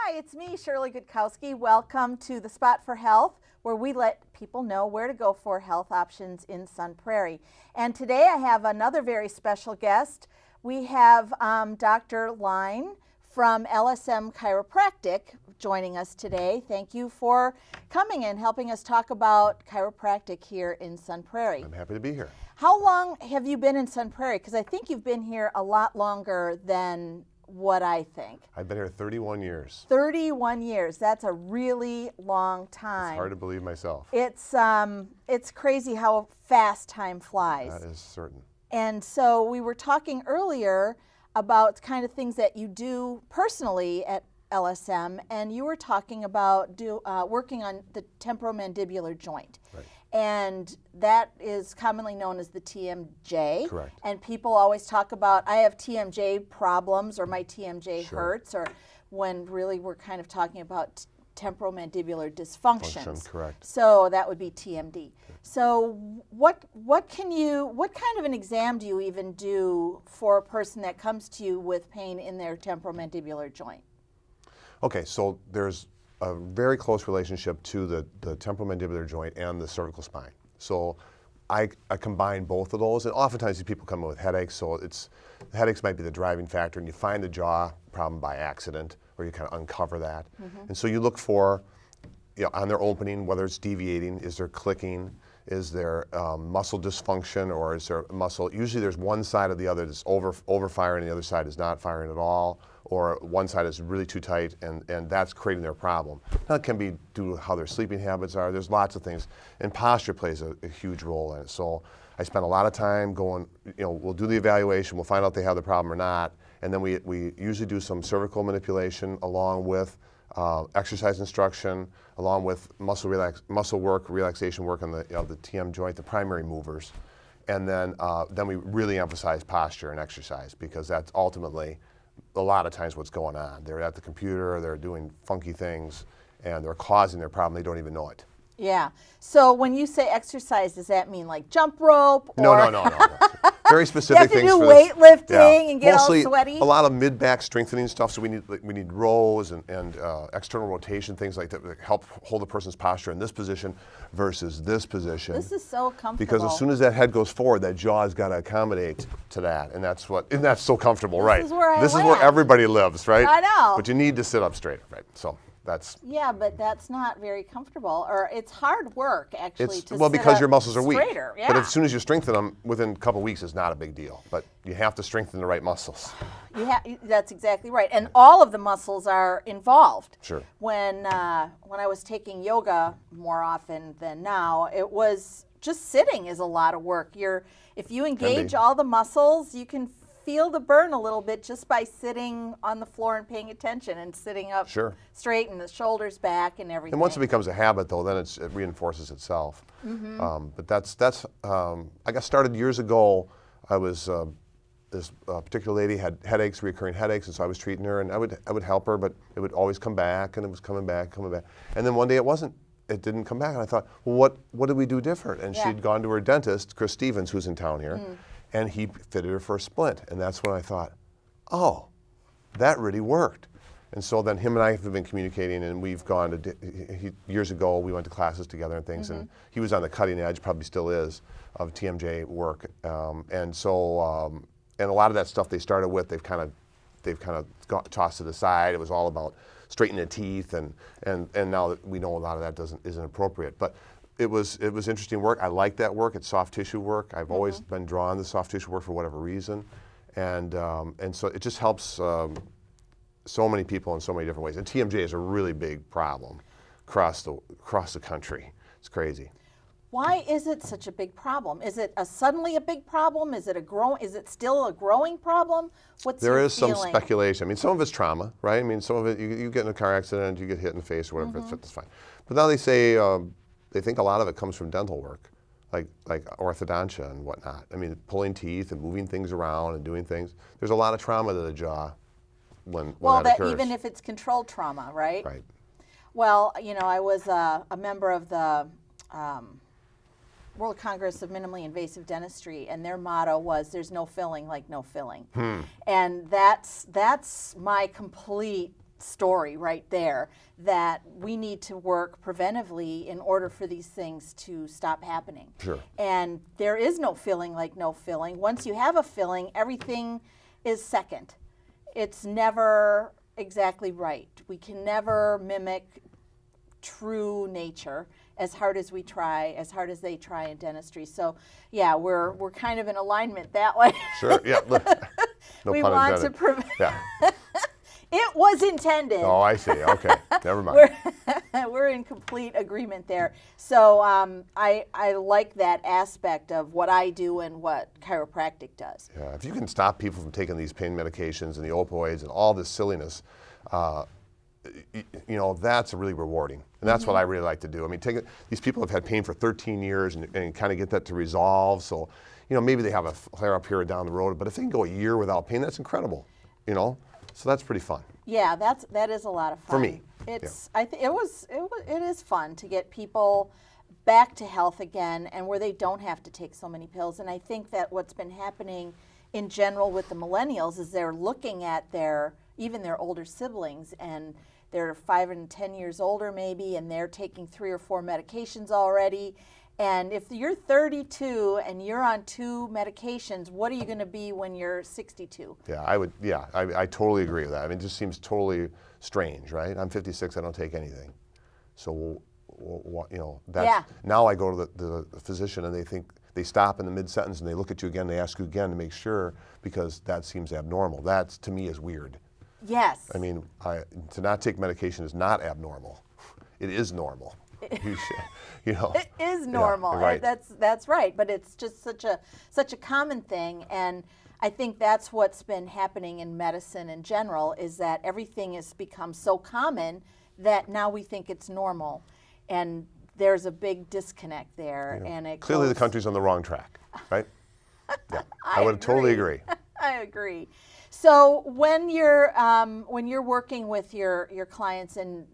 Hi, it's me, Shirley Gutkowski. Welcome to the Spot for Health, where we let people know where to go for health options in Sun Prairie. And today I have another very special guest. We have Dr. Lyne from LSM Chiropractic joining us today. Thank you for coming and helping us talk about chiropractic here in Sun Prairie. I'm happy to be here. How long have you been in Sun Prairie? Because I think you've been here a lot longer than what I think. I've been here 31 years. 31 years. That's a really long time. It's hard to believe myself. It's crazy how fast time flies. That is certain. And so we were talking earlier about kind of things that you do personally at LSM, and you were talking about working on the temporomandibular joint. Right. And that is commonly known as the TMJ. Correct. And people always talk about, I have TMJ problems, or my TMJ Sure. hurts, or when really we're kind of talking about temporomandibular dysfunctions. Correct. So that would be TMD. So what kind of an exam do you even do for a person that comes to you with pain in their temporomandibular joint? Okay, so there's a very close relationship to the temporomandibular joint and the cervical spine. So I combine both of those, and oftentimes these people come in with headaches, so the headaches might be the driving factor, and you find the jaw problem by accident, or you kind of uncover that. And so you look for, on their opening, whether it's deviating, is there clicking, is there muscle dysfunction, or is there muscle, usually there's one side or the other that's over firing and the other side is not firing at all, or one side is really too tight, and that's creating their problem. Now it can be due to how their sleeping habits are. There's lots of things, and posture plays a huge role in it. So I spend a lot of time going, we'll do the evaluation, we'll find out if they have the problem or not, and then we usually do some cervical manipulation along with exercise instruction, along with muscle work, relaxation work on the TM joint, the primary movers, and then we really emphasize posture and exercise, because that's ultimately a lot of times what's going on. They're at the computer, they're doing funky things, and they're causing their problem. They don't even know it. Yeah. So when you say exercise, does that mean like jump rope? Or No. Very specific things. You have to for do weightlifting Yeah. and get Mostly all sweaty? A lot of mid-back strengthening stuff, so we need rows and external rotation, things like that help hold the person's posture in this position versus this position. This is so comfortable. Because as soon as that head goes forward, that jaw's got to accommodate to that, and that's so comfortable, right? This is where everybody lives, right? I know. But you need to sit up straight, right? So that's. Yeah, but that's not very comfortable, or it's hard work actually to well, sit because up your muscles are weak. Straighter. Yeah. But as soon as you strengthen them, within a couple of weeks, it's not a big deal. But you have to strengthen the right muscles. That's exactly right, and all of the muscles are involved. Sure. When I was taking yoga more often than now, it was just sitting is a lot of work. If you engage all the muscles, you can feel the burn a little bit just by sitting on the floor and paying attention and sitting up straight and the shoulders back and everything. And once it becomes a habit, though, then it reinforces itself. But that's I got started years ago. I was this particular lady had headaches, recurring headaches, and so I was treating her, and I would help her, but it would always come back, and it was coming back. And then one day it didn't come back, and I thought, well, what did we do different? And she'd gone to her dentist, Chris Stevens, who's in town here, and he fitted her for a splint. And that's when I thought, oh, that really worked. And so then him and I have been communicating, and we've gone to, years ago, we went to classes together and things, and he was on the cutting edge, probably still is, of TMJ work. And so, and a lot of that stuff they started with, they've kind of tossed to the side. It was all about straightening the teeth, and now that we know a lot of that isn't appropriate. But it was interesting work. I like that work. It's soft tissue work. I've always been drawn to soft tissue work for whatever reason, and so it just helps so many people in so many different ways. And TMJ is a really big problem across the country. It's crazy. Why is it such a big problem? Is it suddenly a big problem? Is it still a growing problem? There is some speculation. I mean, some of it's trauma, right? I mean, some of it, you get in a car accident, you get hit in the face or whatever, it's fine. But now they say, they think a lot of it comes from dental work, like orthodontia and whatnot. I mean, pulling teeth and moving things around and doing things. There's a lot of trauma to the jaw when that occurs. Even if it's controlled trauma, right? Right. Well, I was a member of the World Congress of Minimally Invasive Dentistry, and their motto was, "There's no filling like no filling." And that's my complete story right there, that we need to work preventively in order for these things to stop happening. Sure. And there is no filling like no filling. Once you have a filling, everything is second. It's never exactly right. We can never mimic true nature as hard as we try, as hard as they try in dentistry. So yeah, we're kind of in alignment that way. Sure, yeah. No We pun want intended. to prevent. Yeah. It was intended. Oh, I see. Okay, never mind. We're in complete agreement there. So I like that aspect of what I do and what chiropractic does. Yeah, if you can stop people from taking these pain medications and the opioids and all this silliness, you know, that's really rewarding. And that's what I really like to do. I mean, these people have had pain for 13 years and kind of get that to resolve. So, you know, maybe they have a flare-up here or down the road, but if they can go a year without pain, that's incredible, you know? So that's pretty fun. Yeah, that is a lot of fun. For me. It's it is fun to get people back to health again, and where they don't have to take so many pills. And I think that what's been happening in general with the millennials is they're looking at even their older siblings, and they're 5 and 10 years older maybe, and they're taking 3 or 4 medications already. And if you're 32 and you're on 2 medications, what are you going to be when you're 62? Yeah, I totally agree with that. I mean, it just seems totally strange, right? I'm 56, I don't take anything. So, you know, now I go to the physician and they stop in the mid-sentence and they look at you again, they ask you again to make sure, because that seems abnormal. That, to me, is weird. Yes. I mean, to not take medication is not abnormal. It is normal. You know, it is normal. Yeah, right. That's right. But it's just such a common thing, and I think that's what's been happening in medicine in general, is that everything has become so common that now we think it's normal, and there's a big disconnect there. Yeah. And clearly the country's on the wrong track, right? Yeah, I would totally agree. I agree. So when you're working with your clients and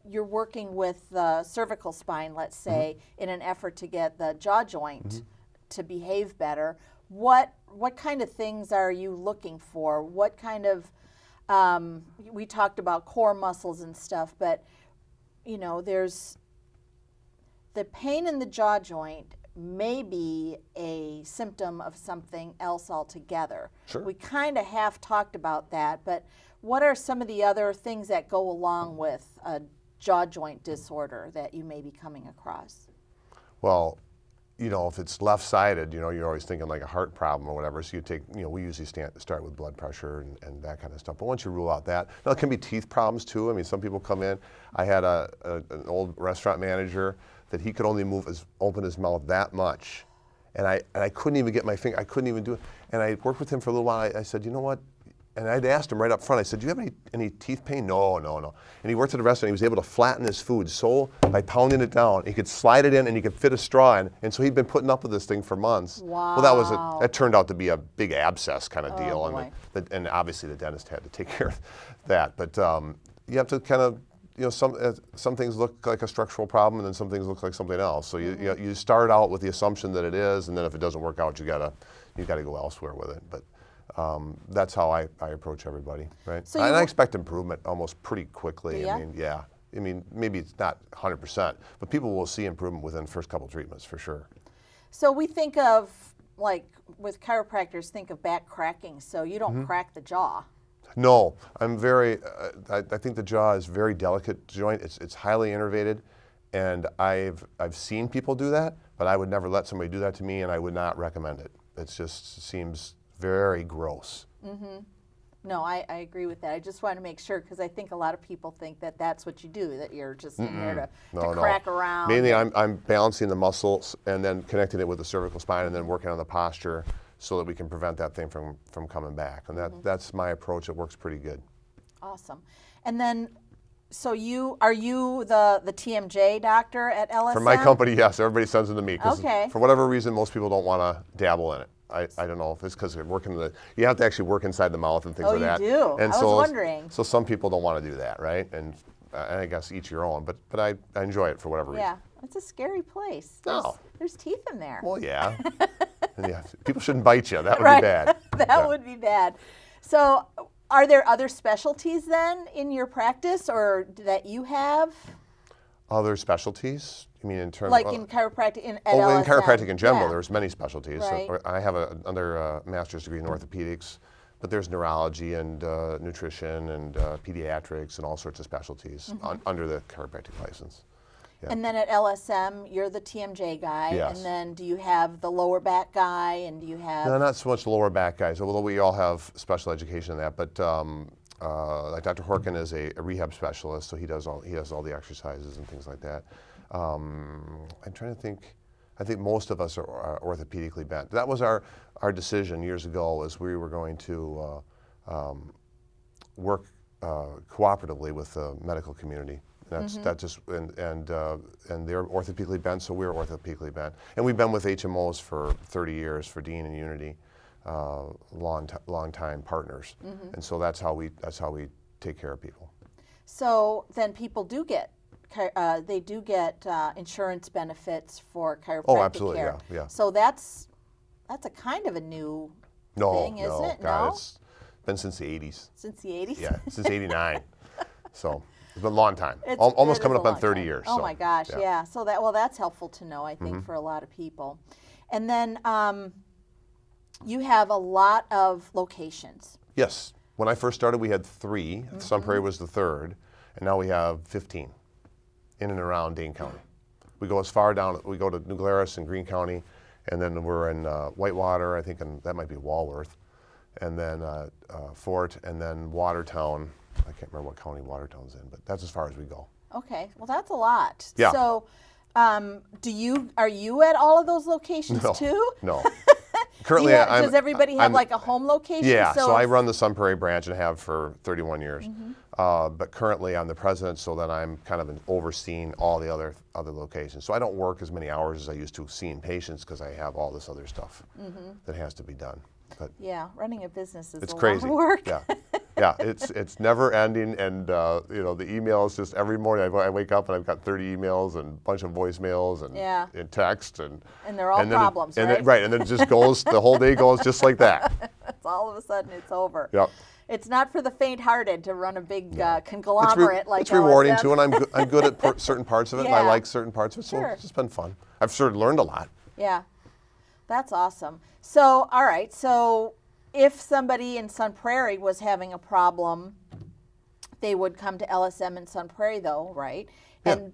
you're working with the cervical spine, let's say, in an effort to get the jaw joint to behave better, what kind of things are you looking for? What kind of, we talked about core muscles and stuff, but, you know, there's the pain in the jaw joint may be a symptom of something else altogether. Sure. We kind of have talked about that, but what are some of the other things that go along with a jaw joint disorder that you may be coming across? Well, you know, if it's left-sided, you know, you're always thinking like a heart problem or whatever, so you take, you know, we usually start with blood pressure and that kind of stuff. But once you rule out that, now it can be teeth problems too. I mean, some people come in. I had an old restaurant manager that he could only open his mouth that much. And I couldn't even get my finger, I couldn't even do it. And I worked with him for a little while. I said, you know what? And I'd asked him right up front, I said, do you have any teeth pain? No. And he worked at a restaurant, he was able to flatten his food so by pounding it down, he could slide it in and he could fit a straw in. And so he'd been putting up with this thing for months. Wow. Well, that turned out to be a big abscess kind of deal. Boy. And obviously the dentist had to take care of that. But you have to kind of, you know, some things look like a structural problem and then some things look like something else. So you start out with the assumption that it is, and then if it doesn't work out, you gotta go elsewhere with it. But that's how I approach everybody, right? So and I expect improvement almost pretty quickly. Yeah? I mean, maybe it's not 100%, but people will see improvement within the first couple treatments for sure. So we think of, like, with chiropractors, think of back cracking. So you don't crack the jaw. No, I'm very, I think the jaw is a very delicate joint. It's highly innervated, and I've seen people do that, but I would never let somebody do that to me, and I would not recommend it. It just seems very gross. No, I agree with that. I just want to make sure, because I think a lot of people think that that's what you do, that you're just in there to crack around. Mainly I'm balancing the muscles and then connecting it with the cervical spine and then working on the posture so that we can prevent that thing from coming back. And that's my approach. It works pretty good. Awesome. And then, so are you the TMJ doctor at LSM? For my company, yes. Everybody sends them to me. Okay. For whatever reason, most people don't want to dabble in it. I don't know if it's because they're working you have to actually work inside the mouth and things like that. Oh, you do? And I was wondering. So some people don't want to do that, right? And I guess each your own, but I enjoy it for whatever reason. Yeah, it's a scary place. No. There's teeth in there. Well, yeah. And yeah. People shouldn't bite you. That would Right. be bad. That would be bad. So Are there other specialties then in your practice, or that you have? Other specialties? You mean in terms Like of, in chiropractic, at in LSM? chiropractic in general, Yeah. there's many specialties. Right. I have another master's degree in orthopedics, but there's neurology and nutrition and pediatrics and all sorts of specialties under the chiropractic license. Yeah. And then at LSM, you're the TMJ guy. Yes. And then do you have the lower back guy, and do you have? No, not so much the lower back guys, although we all have special education in that. But like Dr. Horkin is a rehab specialist, so he does all the exercises and things like that. I'm trying to think. I think most of us are orthopedically bent. That was our decision years ago, as we were going to work cooperatively with the medical community. That just and they're orthopedically bent, so we're orthopedically bent, and we've been with HMOs for 30 years for Dean and Unity, long time partners, and so that's how we take care of people. So then people do get insurance benefits for chiropractic Oh, absolutely, care. yeah. So that's a kind of a new thing, isn't it? God, No, it's been since the 80s. since the 80s. Yeah, since '89. So it's been a long time. It Almost is coming a up on long 30 time. years. Oh so, my gosh, yeah. yeah. So that's helpful to know, I think, for a lot of people. And then you have a lot of locations. Yes. When I first started, we had 3. Sun Prairie was the 3rd, and now we have 15 in and around Dane County. We go as far down. We go to New Glarus and Greene County, and then we're in Whitewater, I think, and that might be Walworth, and then Fort, and then Watertown. I can't remember what county Watertown's in, but that's as far as we go. Okay, well that's a lot. Yeah. So, are you at all of those locations No, too? no. Currently, Does everybody have I'm- like a home location? Yeah, so I if- run the Sun Prairie branch and have for 31 years. But currently I'm the president, so then I'm kind of overseeing all the other locations. So I don't work as many hours as I used to seeing patients because I have all this other stuff that has to be done. But Yeah, running a business is it's a crazy. lot of work. Yeah, yeah, it's never ending, and you know, the emails just every morning I wake up and I've got 30 emails and a bunch of voicemails and, Yeah. and text and And they're all then problems, and right? Then, right, and then it just goes. The whole day goes just like that. It's all of a sudden it's over. Yep. It's not for the faint-hearted to run a big conglomerate like it's rewarding LSM. too, and I'm good at certain parts of it, and I Yeah. like certain parts of it, so Sure. it's just been fun. I've sort of learned a lot. Yeah, that's awesome. So, all right, so if somebody in Sun Prairie was having a problem, they would come to LSM in Sun Prairie though, right? Yeah. And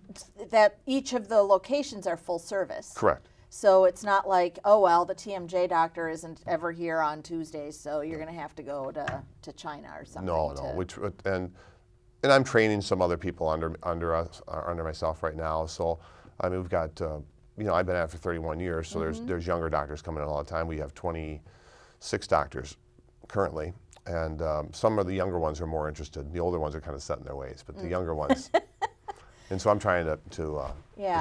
that each of the locations are full service. Correct. So it's not like, oh, well, the TMJ doctor isn't ever here on Tuesdays, so you're going to have to go to China or something. No, and I'm training some other people under us, under myself right now. So I mean, we've got you know, I've been at it for 31 years, so there's younger doctors coming in all the time. We have 26 doctors currently, and some of the younger ones are more interested. The older ones are kind of set in their ways, but the younger ones. And so I'm trying to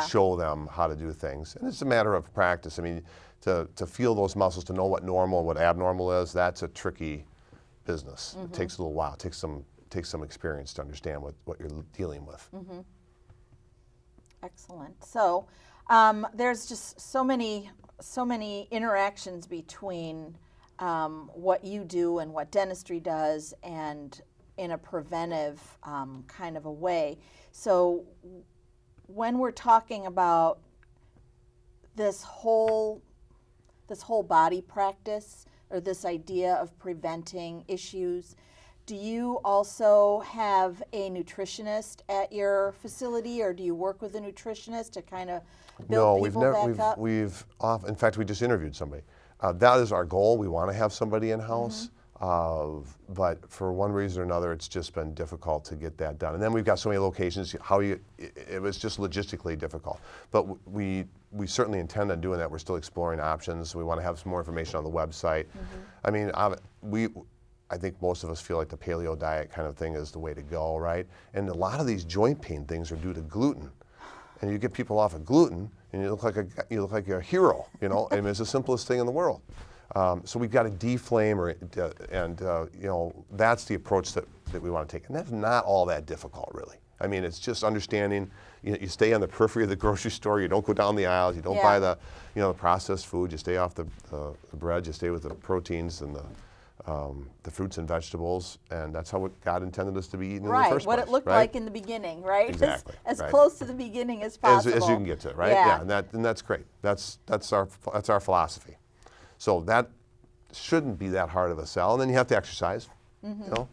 show them how to do things, and it's a matter of practice. I mean, to feel those muscles, to know what normal and what abnormal is, that's a tricky business. It takes a little while. It takes some experience to understand what you're dealing with. Excellent. So there's just so many interactions between what you do and what dentistry does, and in a preventive kind of a way. So when we're talking about this whole body practice, or this idea of preventing issues, do you also have a nutritionist at your facility, or do you work with a nutritionist to kind of build people back up? In fact, we just interviewed somebody. That is our goal. We want to have somebody in-house. But for one reason or another, it's just been difficult to get that done. And then we've got so many locations. It was just logistically difficult. But we certainly intend on doing that. We're still exploring options. We want to have some more information on the website. I mean, I think most of us feel like the paleo diet kind of thing is the way to go, right? And a lot of these joint pain things are due to gluten. And you get people off of gluten, and you look like a hero. You know, I mean, it's the simplest thing in the world. So we've got to deflame, you know, that's the approach that we want to take. And that's not all that difficult, really. I mean, it's just understanding, you stay on the periphery of the grocery store, you don't go down the aisles, you don't buy the processed food, you stay off the bread, you stay with the proteins and the fruits and vegetables, and that's how God intended us to be eating in the Right, first what place. it looked like in the beginning, right? Exactly. As right. close to the beginning as possible. As you can get to it, right? Yeah. And that's great. That's our philosophy. So that shouldn't be that hard of a sell. And then you have to exercise. Mm-hmm. You know,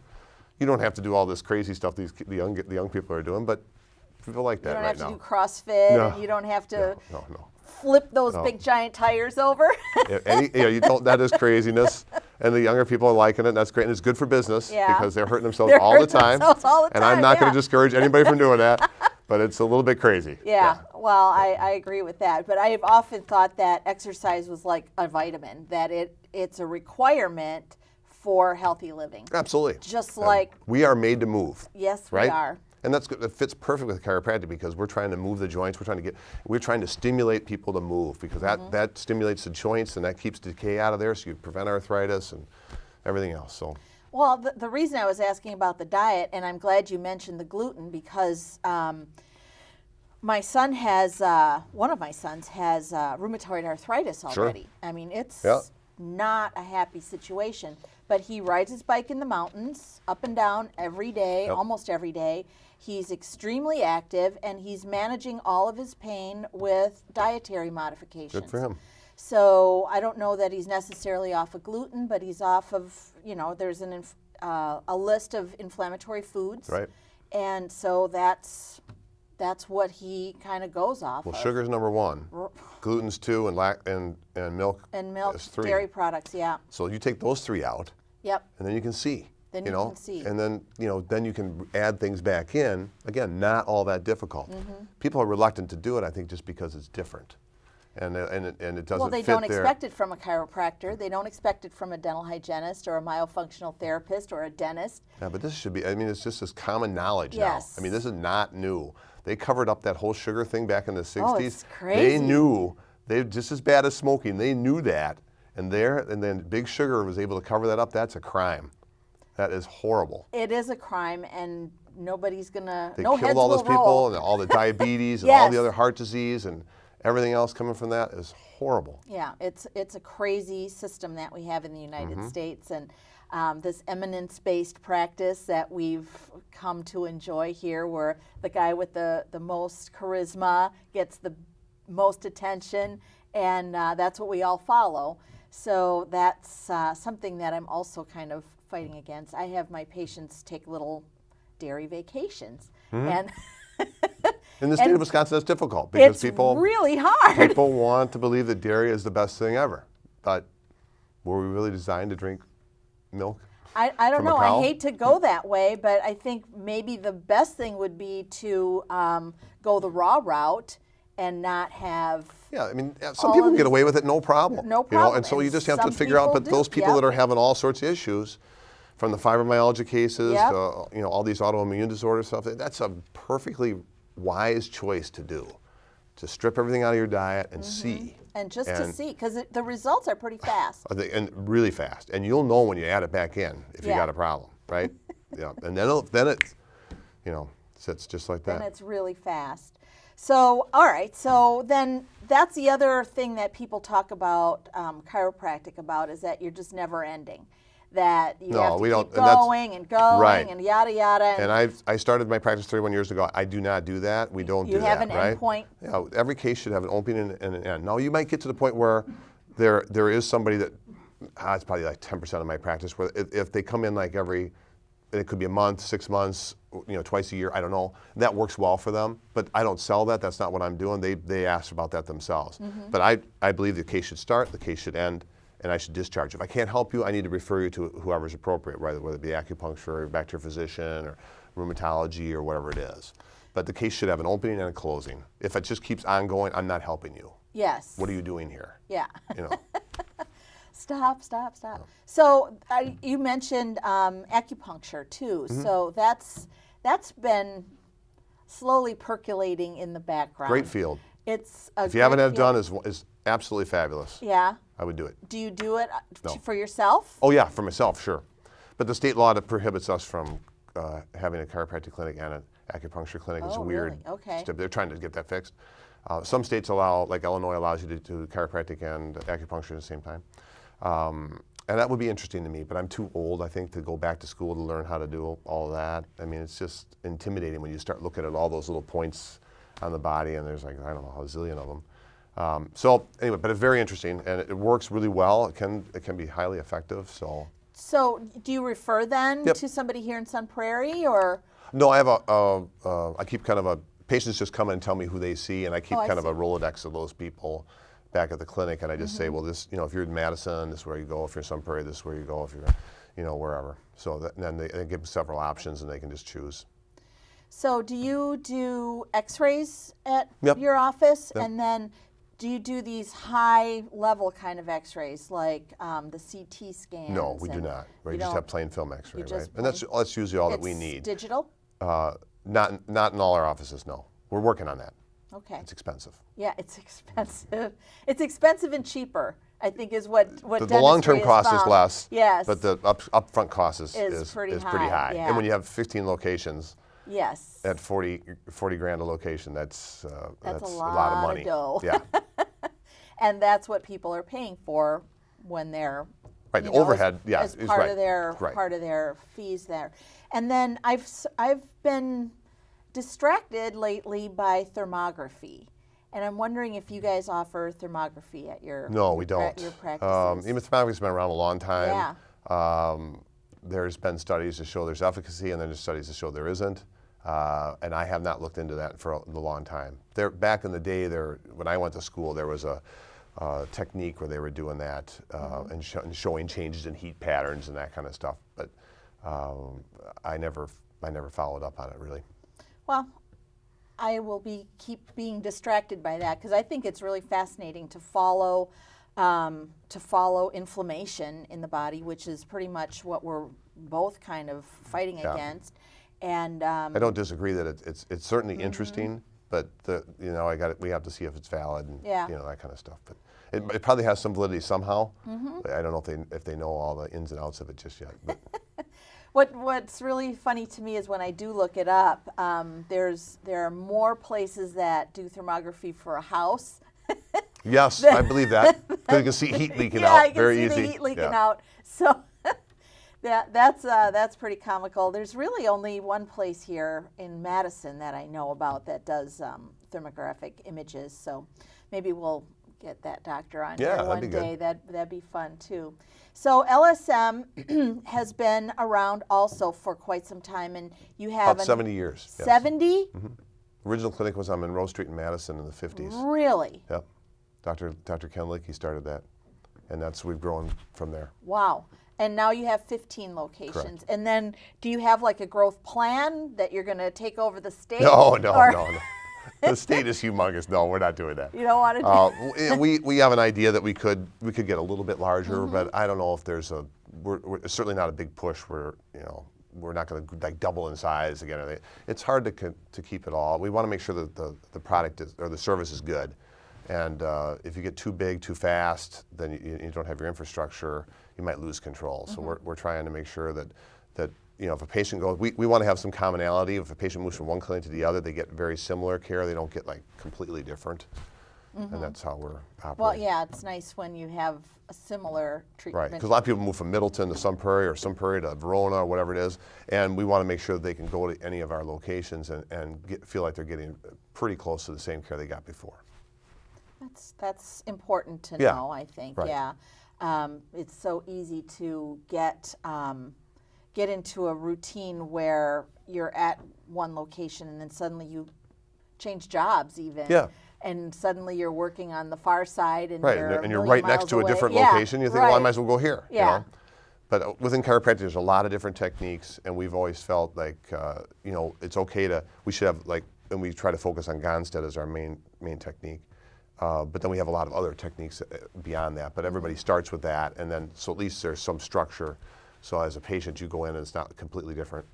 you don't have to do all this crazy stuff the young people are doing, but people like that right now. You don't have to do CrossFit, and you don't have to flip those big giant tires over. You don't. That is craziness. And the younger people are liking it. And that's great. And it's good for business because they're hurting themselves all the time. And I'm not going to discourage anybody from doing that. But it's a little bit crazy. Yeah. Well, I agree with that. But I have often thought that exercise was like a vitamin, that it's a requirement for healthy living. Absolutely. Just like we are made to move. Yes, right? we are. And that's good. It fits perfect with chiropractic because we're trying to move the joints. We're trying to stimulate people to move because that stimulates the joints and that keeps decay out of there, so you prevent arthritis and everything else. So. Well, the reason I was asking about the diet, and I'm glad you mentioned the gluten, because my son has one of my sons has rheumatoid arthritis already. Sure. I mean, it's not a happy situation. But he rides his bike in the mountains, up and down every day, almost every day. He's extremely active, and he's managing all of his pain with dietary modifications. Good for him. So I don't know that he's necessarily off of gluten, but he's off of, there's a list of inflammatory foods. Right. And so that's what he kind of goes off of. Well, sugar's number one. Gluten's 2, and milk. And milk, is 3. dairy products, yeah. So you take those 3 out. Yep. And then you can see. Then you can see. And then then you can add things back in. Again, not all that difficult. People are reluctant to do it, I think, just because it's different, and it doesn't fit. Well, they don't expect it from a chiropractor. They don't expect it from a dental hygienist or a myofunctional therapist or a dentist. Yeah, but this should be. I mean, it's just as common knowledge Yes. now. I mean, this is not new. They covered up that whole sugar thing back in the 60s. Oh, it's crazy. They knew. They're just as bad as smoking. They knew that, and then Big Sugar was able to cover that up. That's a crime. That is horrible. It is a crime, and nobody's gonna. They no killed heads all will those people, roll. and all the diabetes, and all the other heart disease, and everything else coming from that is horrible. Yeah, it's a crazy system that we have in the United States, and this eminence-based practice that we've come to enjoy here, where the guy with the most charisma gets the most attention, and that's what we all follow. So that's something that I'm also kind of fighting against. I have my patients take little dairy vacations, and in the state of Wisconsin, that's difficult because it's really hard. People want to believe that dairy is the best thing ever, but were we really designed to drink milk? I don't know. I hate to go that way, but I think maybe the best thing would be to go the raw route and not have. Yeah, I mean, some people get away with it, no problem. No problem. And so you just have to figure out. But those people that are having all sorts of issues, from the fibromyalgia cases to all these autoimmune disorder stuff, that's a perfectly wise choice to do. To strip everything out of your diet and see. And just to see, because the results are pretty fast. And really fast. And you'll know when you add it back in if you got a problem, right? And then it's just like that. And it's really fast. So, all right. So then that's the other thing that people talk about chiropractic about, is that you're just never ending. That you have to keep going and going and yada yada. And I started my practice 31 years ago. I do not do that. We don't do that, right? You have an end point. Yeah, every case should have an opening and an end. Now, you might get to the point where there is somebody that, it's probably like 10% of my practice, where if they come in like every, it could be a month, 6 months, twice a year, I don't know. That works well for them, but I don't sell that. That's not what I'm doing. They ask about that themselves. But I believe the case should start, the case should end, and I should discharge. If I can't help you, I need to refer you to whoever's appropriate, whether it be acupuncture or back to your physician or rheumatology or whatever it is. But the case should have an opening and a closing. If it just keeps on going, I'm not helping you. Yes. What are you doing here? Yeah. Stop. No. So you mentioned acupuncture too. So that's been slowly percolating in the background. Great field. If you haven't had it done, is absolutely fabulous. Yeah. I would do it. Do you do it No. for yourself? Oh yeah, for myself, sure. But the state law that prohibits us from having a chiropractic clinic and an acupuncture clinic is weird. Really? Okay. They're trying to get that fixed. Some states allow, like Illinois allows you to do chiropractic and acupuncture at the same time. And that would be interesting to me, but I'm too old, I think, to go back to school to learn how to do all of that. I mean, it's just intimidating when you start looking at all those little points on the body, and there's like, I don't know, a zillion of them. So anyway, but it's very interesting, and it works really well. It can be highly effective. So do you refer then Yep. to somebody here in Sun Prairie, or? No, I have I keep kind of patients just come in and tell me who they see, and I keep kind of a Rolodex of those people back at the clinic, and I just say, well, this, if you're in Madison, this is where you go. If you're in Sun Prairie, this is where you go. If you're, wherever. So then they give them several options, and they can just choose. So do you do x-rays at Yep. your office? Yep. And then do you do these high-level kind of x-rays, like the CT scans? No, we do not. Right, you just have plain film X-ray, right? And that's usually all that we need. Digital? Not in all our offices. No, we're working on that. Okay. It's expensive. Yeah, it's expensive. It's expensive and cheaper, I think, is what The long-term cost is less. Yes. But the upfront cost is pretty pretty high. Yeah. And when you have 15 locations. Yes. At 40 grand a location, that's a a lot of money. Dough. Yeah. And that's what people are paying for when they're right. The overhead, as is part right. of their right. part of their fees there. And then I've been distracted lately by thermography, and I'm wondering if you guys offer thermography at your No, we don't. At your practices. Even thermography's been around a long time. Yeah. There's been studies to show there's efficacy, and then there's studies to show there isn't. And I have not looked into that for a long time. Back in the day, when I went to school, there was a technique where they were doing that and showing changes in heat patterns and that kind of stuff. But I never followed up on it really. Well, I will keep being distracted by that, because I think it's really fascinating to follow inflammation in the body, which is pretty much what we're both kind of fighting against. And I don't disagree that it's certainly interesting, but we have to see if it's valid and that kind of stuff. But it probably has some validity somehow. But I don't know if they know all the ins and outs of it just yet. But. What's really funny to me is when I do look it up, there are more places that do thermography for a house. Yes, I believe that. Because you can see heat leaking out very easy. Yeah, I can see the heat leaking out. So that's pretty comical. There's really only one place here in Madison that I know about that does thermographic images. So maybe we'll get that doctor on here one day. That'd be fun too. So LSM has been around also for quite some time, and you have about 70 years. 70? Yes. Original clinic was on Monroe Street in Madison in the 50s. Really? Yep. Dr. Ken Lick, he started that, and we've grown from there. Wow. And now you have 15 locations. Correct. And then do you have like a growth plan that you're going to take over the state? No. The state is humongous. No, we're not doing that. You don't want to do we have an idea that we could get a little bit larger, but I don't know if there's we're certainly not a big push. We're not going to like double in size again. It's hard to keep it all. We want to make sure that the product or the service is good. And if you get too big too fast, then you don't have your infrastructure, you might lose control. So we're trying to make sure that if a patient goes, we want to have some commonality. If a patient moves from one clinic to the other, they get very similar care. They don't get like completely different. And that's how we're operating. Well, yeah, it's nice when you have a similar treatment. Right, because a lot of people move from Middleton to Sun Prairie or Sun Prairie to Verona or whatever it is, and we want to make sure that they can go to any of our locations and feel like they're getting pretty close to the same care they got before. That's important to know, I think. Right. Yeah, it's so easy to get into a routine where you're at one location and then suddenly you change jobs even. Yeah. And suddenly you're working on the far side and right. You're right next to a different location. You think, well, I might as well go here. Yeah. But within chiropractic, there's a lot of different techniques, and we've always felt like it's okay we should have and we try to focus on Gonstead as our main technique. But then we have a lot of other techniques beyond that. But everybody starts with that, and then so at least there's some structure. So as a patient, you go in and it's not completely different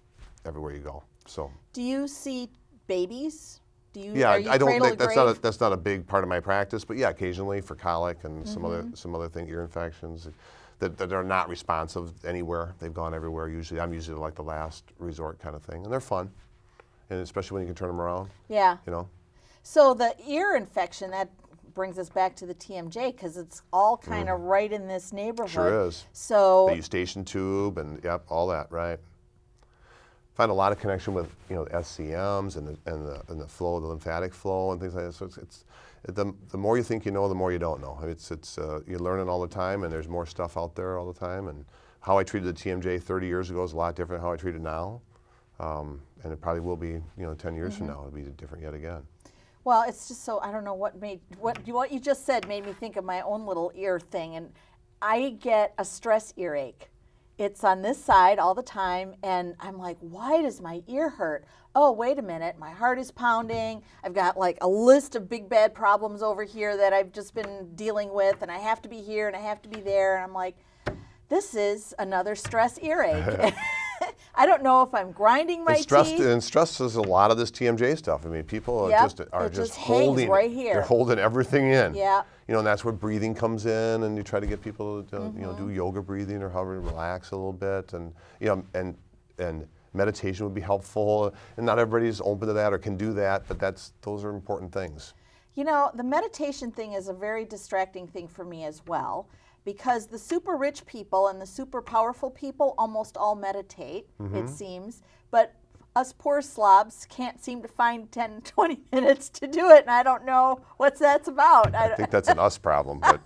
everywhere you go. So. Do you see babies? I don't. That's not a big part of my practice. But yeah, occasionally for colic and some other thing, ear infections that are not responsive anywhere. They've gone everywhere. I'm usually like the last resort kind of thing, and they're fun, and especially when you can turn them around. Yeah. You know. So the ear infection, that brings us back to the TMJ because it's all kind of right in this neighborhood. Sure is. So the eustachian tube and yep, all that, right. Find a lot of connection with SCMs and the flow, the lymphatic flow and things like that. So the more you think you know, the more you don't know. It's you're learning all the time, and there's more stuff out there all the time. And how I treated the TMJ 30 years ago is a lot different than how I treat it now, and it probably will be 10 years from now. It'll be different yet again. Well, it's just so, I don't know what you just said made me think of my own little ear thing, and I get a stress earache. It's on this side all the time, and I'm like, why does my ear hurt? Oh, wait a minute, my heart is pounding. I've got like a list of big bad problems over here that I've just been dealing with, and I have to be here and I have to be there, and I'm like, this is another stress earache. I don't know if I'm grinding my teeth. And stress is a lot of this TMJ stuff. I mean, people are just holding right here. They're holding everything in. Yeah. And that's where breathing comes in, and you try to get people to do yoga breathing or however, relax a little bit, and and meditation would be helpful. And not everybody's open to that or can do that, but those are important things. The meditation thing is a very distracting thing for me as well, because the super rich people and the super powerful people almost all meditate, it seems, but us poor slobs can't seem to find 10, 20 minutes to do it, and I don't know what that's about. I think that's an us problem, but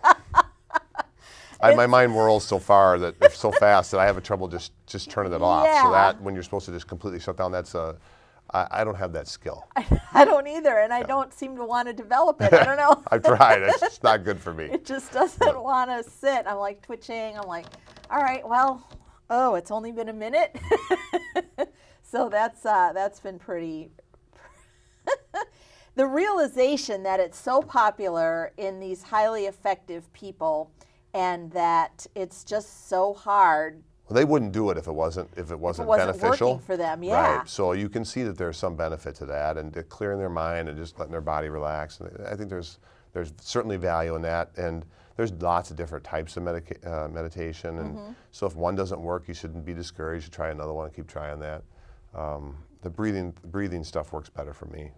my mind whirls so fast that I have trouble just turning it off. Yeah. So that when you're supposed to just completely shut down, I don't have that skill. I don't either, and I don't seem to want to develop it. I don't know. I've tried. It's just not good for me. It just doesn't want to sit. I'm like twitching. I'm like, all right, well, it's only been a minute. So that's been pretty. The realization that it's so popular in these highly effective people, and that it's just so hard. Well, they wouldn't do it if it wasn't beneficial. Working for them, yeah. Right. So you can see that there's some benefit to that, and they're clearing their mind and just letting their body relax. And I think there's certainly value in that, and there's lots of different types of meditation. And so if one doesn't work, you shouldn't be discouraged. You should try another one and keep trying that. The breathing stuff works better for me.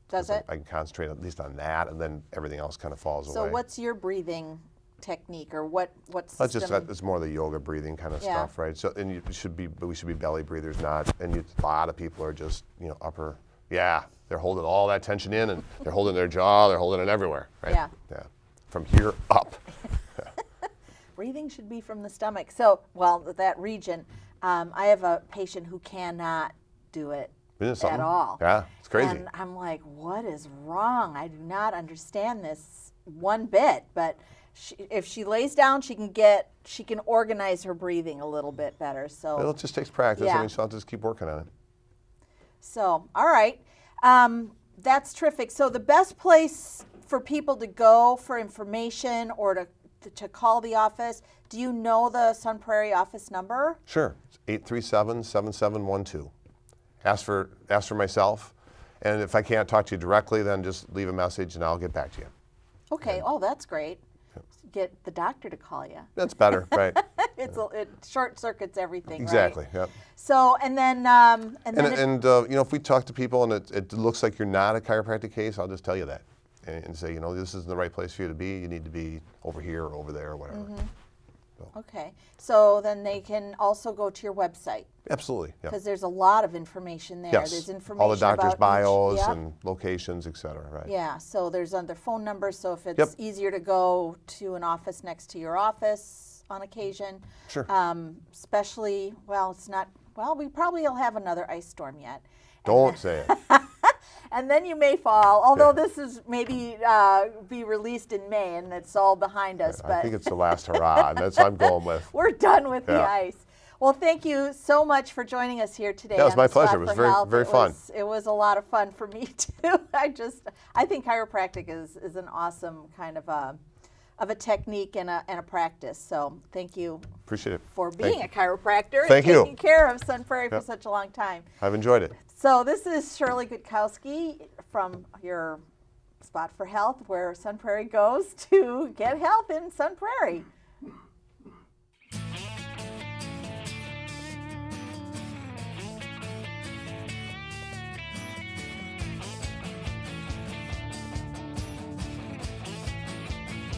Does it? I can concentrate at least on that, and then everything else kind of falls away. So what's your breathing technique, or what system? It's more the yoga breathing kind of stuff, right? So we should be belly breathers, not. And a lot of people are just upper. Yeah, they're holding all that tension in, and they're holding their jaw, they're holding it everywhere, right? Yeah. Yeah. From here up. Breathing should be from the stomach. So, that region. I have a patient who cannot do it at all. Yeah, it's crazy. And I'm like, what is wrong? I do not understand this one bit. But if she lays down, she can organize her breathing a little bit better. So it just takes practice. Yeah. I mean, she'll just keep working on it. So, all right. That's terrific. So the best place for people to go for information or to call the office, do you know the Sun Prairie office number? Sure. It's 837-7712. Ask for myself, and if I can't talk to you directly, then just leave a message and I'll get back to you. Okay. Oh, that's great. Get the doctor to call you. That's better, right? It short circuits everything. Exactly. Right? Yep. So and then if we talk to people and it looks like you're not a chiropractic case, I'll just tell you that and say this isn't the right place for you to be. You need to be over here or over there or whatever. So. Okay. So then they can also go to your website. Absolutely. Because there's a lot of information there. Yes. There's information all the doctors' about bios and locations, et cetera. Right. Yeah. So there's their phone numbers. So if it's easier to go to an office next to your office on occasion, sure. Especially, it's not. Well, we probably will have another ice storm yet. Don't say it. And then you may fall, although this is maybe be released in May and it's all behind us. I think it's the last hurrah, and that's what I'm going with. We're done with the ice. Well, thank you so much for joining us here today. Yeah, it was my pleasure. It was very fun. It was a lot of fun for me too. I think chiropractic is an awesome kind of a technique and a practice. So thank you. Appreciate it. For being a chiropractor and taking care of Sun Prairie for such a long time. I've enjoyed it. So this is Shirley Gutkowski from your Spot for Health, where Sun Prairie goes to get health in Sun Prairie.